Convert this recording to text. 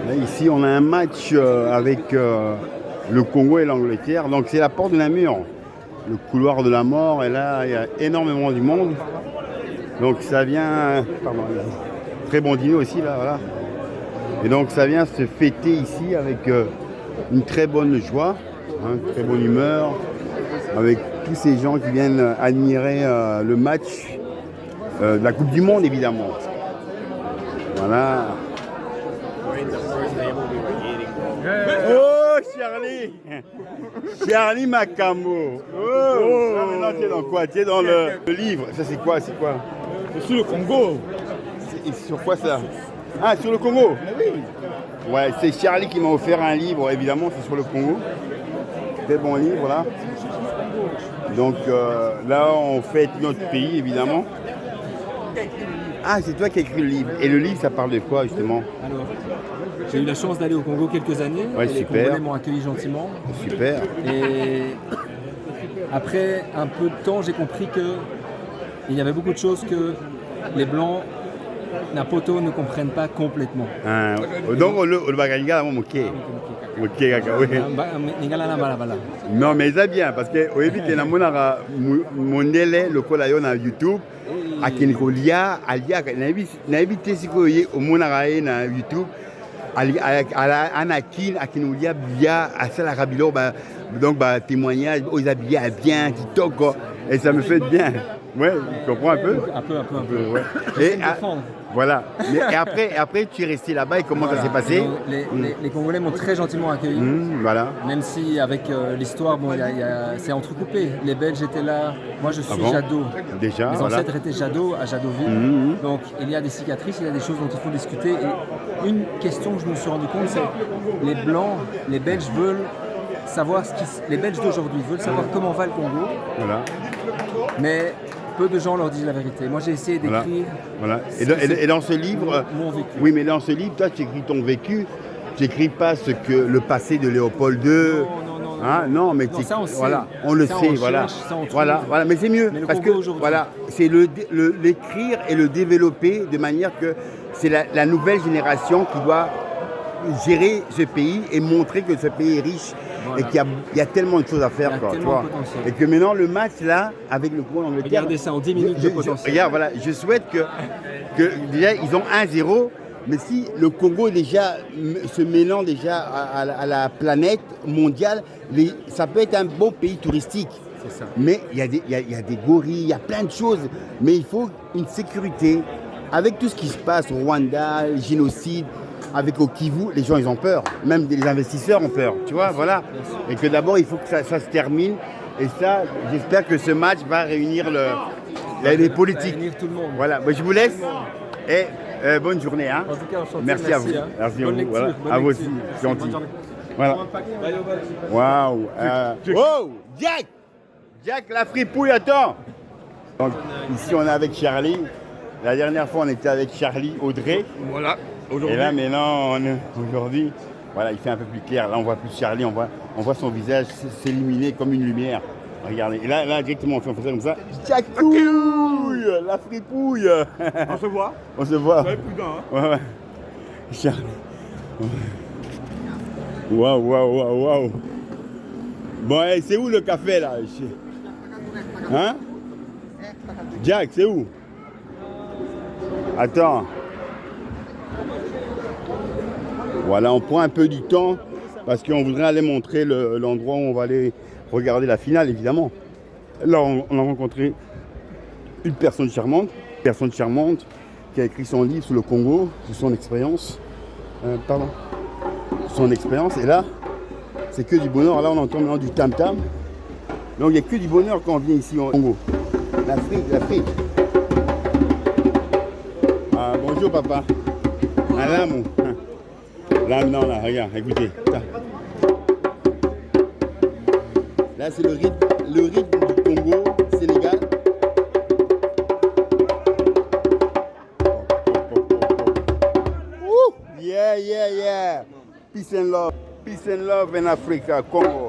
Là, ici, on a un match avec le Congo et l'Angleterre. Donc, c'est la porte de Namur, le couloir de la mort. Et là, il y a énormément du monde. Donc, ça vient... Pardon, très bon dîner aussi, là, voilà. Et donc, ça vient se fêter ici avec une très bonne joie, hein, une très bonne humeur, avec tous ces gens qui viennent admirer le match de la Coupe du Monde, évidemment. Voilà. Oh, Charlie! Charlie Macambo! Oh! Là, maintenant, tu es dans quoi? Tu es dans le livre. Ça, c'est quoi? C'est quoi? C'est sur le Congo. Sur quoi ça? Ah, sur le Congo? Ouais, c'est Charlie qui m'a offert un livre, évidemment, c'est sur le Congo. Très bon livre, là. Donc, là, on fête notre pays, évidemment. Ah, c'est toi qui as écrit le livre. Et le livre, ça parle de quoi, justement? Alors, j'ai eu la chance d'aller au Congo quelques années. Ouais, et les super. Congolais m'ont accueilli gentiment. Super. Et après un peu de temps, j'ai compris qu'il y avait beaucoup de choses que les Blancs, Napoto, ne comprennent pas complètement. Ah, donc, le baganga, là, ok. Ok, kaka, oui. Non, mais ça bien, parce que au début, tu as mon délai, le colayo na YouTube. Akinikolia, alia, n'habite si que au monarae na YouTube. Anakin, Akinulia, Bia, Asala Rabilo, donc témoignage, aux habillés bien, TikTok, et ça me fait bien. Ouais, tu comprends un peu? Un peu. Ouais. Et voilà. Mais, et après, tu es resté là-bas et comment ça s'est passé? Les Congolais m'ont très gentiment accueilli. Voilà. Même si avec l'histoire, bon, c'est entrecoupé. Les Belges étaient là. Moi, je suis Jadot. Déjà, mes voilà. ancêtres étaient Jadot, à Jadoville. Donc, il y a des cicatrices, il y a des choses dont il faut discuter. Et une question que je me suis rendu compte, c'est les Blancs, les Belges veulent savoir les Belges d'aujourd'hui veulent savoir comment va le Congo. Voilà. Mais peu de gens leur disent la vérité. Moi, j'ai essayé d'écrire. Voilà. Et dans ce livre, mon vécu. Oui, mais dans ce livre, toi, tu écris ton vécu. Tu n'écris pas ce que le passé de Léopold II. Non. Hein, non, mais ça, on sait. voilà, on le ça, sait, on voilà. cherche, ça, on Voilà, mais c'est mieux mais le parce Congo que aujourd'hui. voilà, c'est l'écrire et le développer de manière que c'est la nouvelle génération qui doit gérer ce pays et montrer que ce pays est riche. Voilà. Et qu'il y a tellement de choses à faire, quoi, tu vois. Et que maintenant, le match, là, avec le Congo d'Angleterre... Regardez ça en 10 minutes de potentiel. Regarde, voilà, je souhaite que déjà, ils ont 1-0, mais si le Congo déjà se mêlant déjà à la planète mondiale, ça peut être un bon pays touristique. C'est ça. Mais il y a des gorilles, il y a plein de choses. Mais il faut une sécurité. Avec tout ce qui se passe au Rwanda, le génocide, avec au Kivu, les gens ils ont peur, même les investisseurs ont peur, tu vois, voilà. Et que d'abord il faut que ça se termine. Et ça, j'espère que ce match va réunir les politiques. Va réunir tout le monde. Voilà, je vous laisse et bonne journée. Hein. En tout cas, enchanté, merci à vous. Hein. Merci bonne à vous. lecture, Voilà. bonne À vous lecture. aussi, gentil. Voilà. Waouh. Oh, Jack, la fripouille, attends. Donc, ici on est avec Charlie. La dernière fois on était avec Charlie Audrey. Voilà. Et là maintenant, aujourd'hui, voilà, il fait un peu plus clair. Là, on voit plus Charlie, on voit son visage s'illuminer comme une lumière. Regardez. Et là directement, on fait comme ça. Tchacouille, la fripouille. On se voit. On se voit. Ouais, prudent, hein. Ouais. Charlie. Waouh. Bon, c'est où le café là? Hein? Jack, c'est où? Attends. Voilà, on prend un peu du temps parce qu'on voudrait aller montrer l'endroit où on va aller regarder la finale, évidemment. Là, on a rencontré une personne charmante qui a écrit son livre sur le Congo, sur son expérience. Son expérience. Et là, c'est que du bonheur. Là, on entend maintenant du tam-tam. Donc, il n'y a que du bonheur quand on vient ici au Congo. L'Afrique. Ah, bonjour, papa. Ah, là, mon... Là, non, là, regarde, écoutez. Là, c'est le rythme du Congo, Sénégal. Yeah. Peace and love in Africa, Congo.